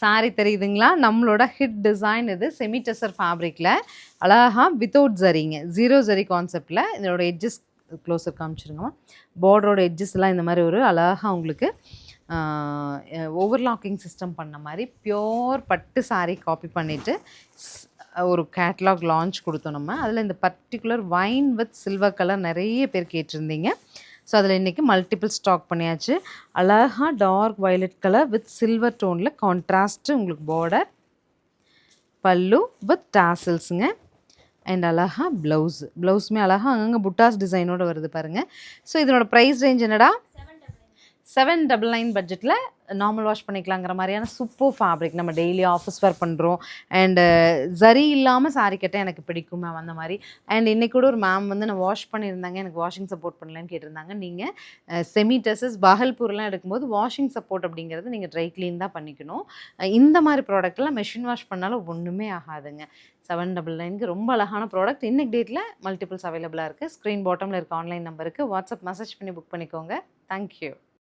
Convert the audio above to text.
Sorry தெரியுதுங்களா? நம்மளோட hit design இது. செமி டெசர் ஃபேப்ரிக்ல அழகா வித்தவுட் ஜரிங்க. 0 ஜரி கான்செப்ட்ல இதோட எட்ஜஸ் க்ளோஸர் காமிச்சிருங்கம்மா. பார்டரோட எட்ஜஸ்லாம் இந்த மாரி ஒரு அழகா உங்களுக்கு ஓவர்லாக்கிங் சிஸ்டம் பண்ண மாரி பியூர் பட்டு சாரி காப்பி பண்ணிட்டு ஒரு கேட்லாக் லான்ச் குடுத்தோம் நம்ம. அதில இந்த particular wine with silver colour நெறைய பேர் கேட்டிருந்தீங்க. ஸோ அதில் இன்றைக்கி மல்டிபிள் ஸ்டாக் பண்ணியாச்சு. அழகா dark violet colour with silver டோனில் கான்ட்ராஸ்ட்டு உங்களுக்கு பார்டர், பல்லு வித் டாசல்ஸுங்க. அண்ட் அழகா ப்ளவுஸுமே அழகா அங்கங்கே புட்டாஸ் டிசைனோடு வருது பாருங்கள். ஸோ இதனோட ப்ரைஸ் ரேஞ்ச் என்னடா? 799 பட்ஜெட்டில் நார்மல் வாஷ் பண்ணிக்கலாங்கிற மாதிரியான சூப்பர் ஃபேப்ரிக். நம்ம டெய்லி ஆஃபீஸ் வேர் பண்ணுறோம். அண்டு ஜரி இல்லாமல் சாரி கட்ட எனக்கு பிடிக்கும் மேம் அந்த மாதிரி. அண்ட் இன்றைக்கி கூட ஒரு மேம் வந்து நான் வாஷ் பண்ணியிருந்தாங்க, எனக்கு வாஷிங் சப்போர்ட் பண்ணலன்னு கேட்டிருந்தாங்க. நீங்கள் செமி டெசஸ் பகல்பூர்லாம் எடுக்கும்போது வாஷிங் சப்போர்ட் அப்படிங்கிறது நீங்கள் ட்ரை க்ளீன் தான் பண்ணிக்கணும். இந்த மாதிரி ப்ராடக்ட்லாம் மெஷின் வாஷ் பண்ணாலும் ஒன்றுமே ஆகாதுங்க. 799க்கு ரொம்ப அழகான ப்ராடக்ட். இன்னைக்கு டேட்டில் மல்டிபிள்ஸ் அவைலபிளாக இருக்குது. ஸ்க்ரீன் பாட்டமில் இருக்க ஆன்லைன் நம்பருக்கு வாட்ஸ்அப் மெசேஜ் பண்ணி புக் பண்ணிக்கோங்க. தேங்க்யூ.